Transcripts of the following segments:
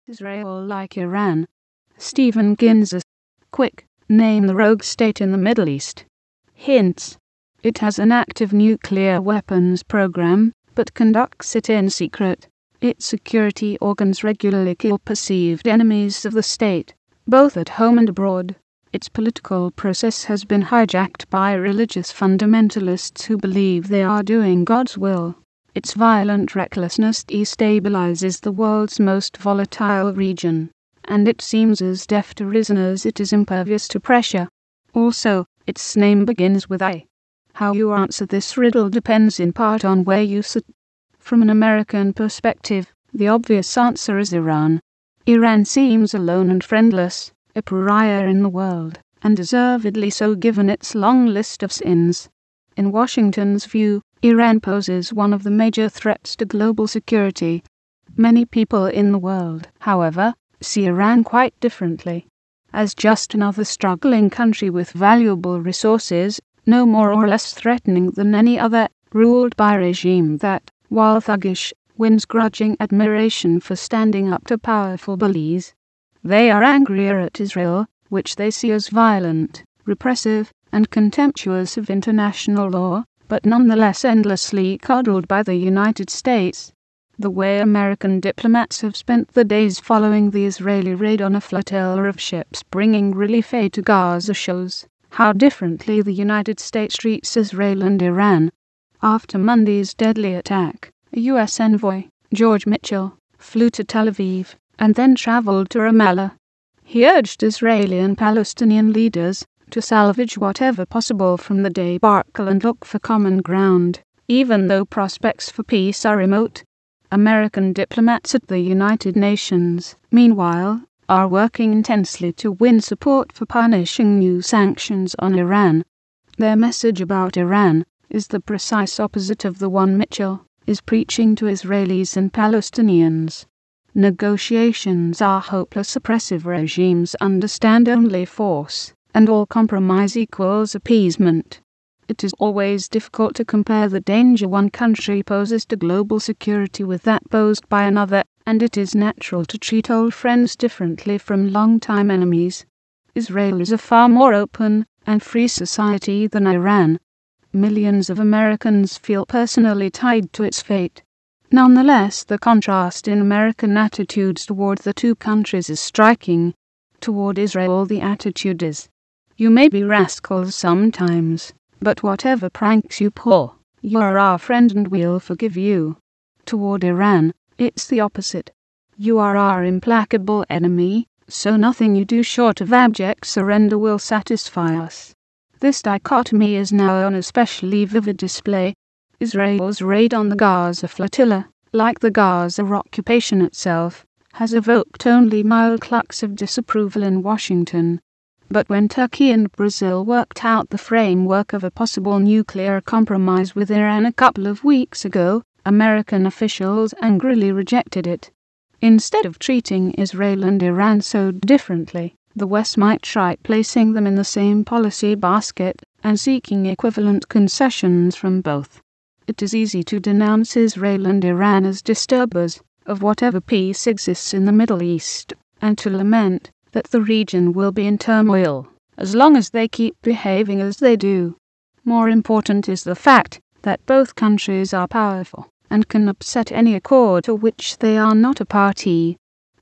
Israel like Iran. Stephen Kinzer. Quick, name the rogue state in the Middle East. Hints. It has an active nuclear weapons program, but conducts it in secret. Its security organs regularly kill perceived enemies of the state, both at home and abroad. Its political process has been hijacked by religious fundamentalists who believe they are doing God's will. Its violent recklessness destabilizes the world's most volatile region, and it seems as deaf to reason as it is impervious to pressure. Also, its name begins with I. How you answer this riddle depends in part on where you sit. From an American perspective, the obvious answer is Iran. Iran seems alone and friendless, a pariah in the world, and deservedly so given its long list of sins. In Washington's view, Iran poses one of the major threats to global security. Many people in the world, however, see Iran quite differently. As just another struggling country with valuable resources, no more or less threatening than any other, ruled by a regime that, while thuggish, wins grudging admiration for standing up to powerful bullies. They are angrier at Israel, which they see as violent, repressive, and contemptuous of international law, but nonetheless endlessly coddled by the United States. The way American diplomats have spent the days following the Israeli raid on a flotilla of ships bringing relief aid to Gaza shows how differently the United States treats Israel and Iran. After Monday's deadly attack, a U.S. envoy, George Mitchell, flew to Tel Aviv and then traveled to Ramallah. He urged Israeli and Palestinian leaders to salvage whatever possible from the debacle and look for common ground, even though prospects for peace are remote. American diplomats at the United Nations, meanwhile, are working intensely to win support for punishing new sanctions on Iran. Their message about Iran is the precise opposite of the one Mitchell is preaching to Israelis and Palestinians. Negotiations are hopeless. Oppressive regimes understand only force, and all compromise equals appeasement. It is always difficult to compare the danger one country poses to global security with that posed by another, and it is natural to treat old friends differently from long-time enemies. Israel is a far more open and free society than Iran. Millions of Americans feel personally tied to its fate. Nonetheless, the contrast in American attitudes toward the two countries is striking. Toward Israel the attitude is, "You may be rascals sometimes, but whatever pranks you pull, you're our friend and we'll forgive you." Toward Iran, it's the opposite. "You are our implacable enemy, so nothing you do short of abject surrender will satisfy us." This dichotomy is now on especially vivid display. Israel's raid on the Gaza flotilla, like the Gaza occupation itself, has evoked only mild clucks of disapproval in Washington. But when Turkey and Brazil worked out the framework of a possible nuclear compromise with Iran a couple of weeks ago, American officials angrily rejected it. Instead of treating Israel and Iran so differently, the West might try placing them in the same policy basket and seeking equivalent concessions from both. It is easy to denounce Israel and Iran as disturbers of whatever peace exists in the Middle East, and to lament that the region will be in turmoil as long as they keep behaving as they do. More important is the fact that both countries are powerful and can upset any accord to which they are not a party.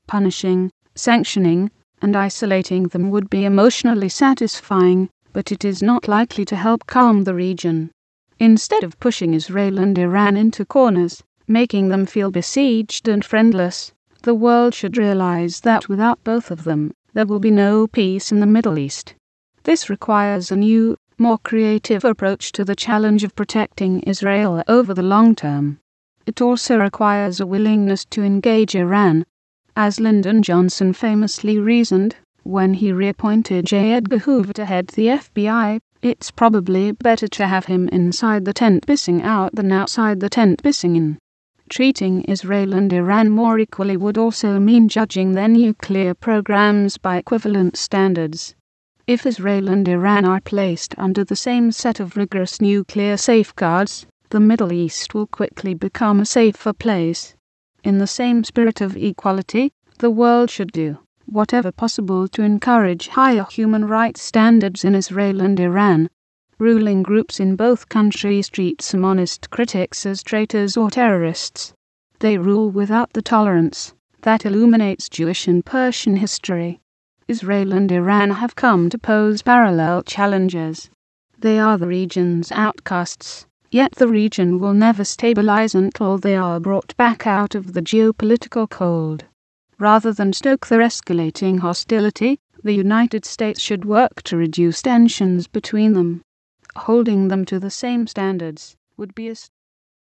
Punishing, sanctioning, and isolating them would be emotionally satisfying, but it is not likely to help calm the region. Instead of pushing Israel and Iran into corners, making them feel besieged and friendless, the world should realize that without both of them, there will be no peace in the Middle East. This requires a new, more creative approach to the challenge of protecting Israel over the long term. It also requires a willingness to engage Iran. As Lyndon Johnson famously reasoned, when he reappointed J. Edgar Hoover to head the FBI, it's probably better to have him inside the tent pissing out than outside the tent pissing in. Treating Israel and Iran more equally would also mean judging their nuclear programs by equivalent standards. If Israel and Iran are placed under the same set of rigorous nuclear safeguards, the Middle East will quickly become a safer place. In the same spirit of equality, The world should do whatever possible to encourage higher human rights standards in Israel and Iran. Ruling groups in both countries treat Zionist critics as traitors or terrorists. They rule without the tolerance that illuminates Jewish and Persian history. Israel and Iran have come to pose parallel challenges. They are the region's outcasts, yet the region will never stabilize until they are brought back out of the geopolitical cold. Rather than stoke their escalating hostility, the United States should work to reduce tensions between them. Holding them to the same standards would be a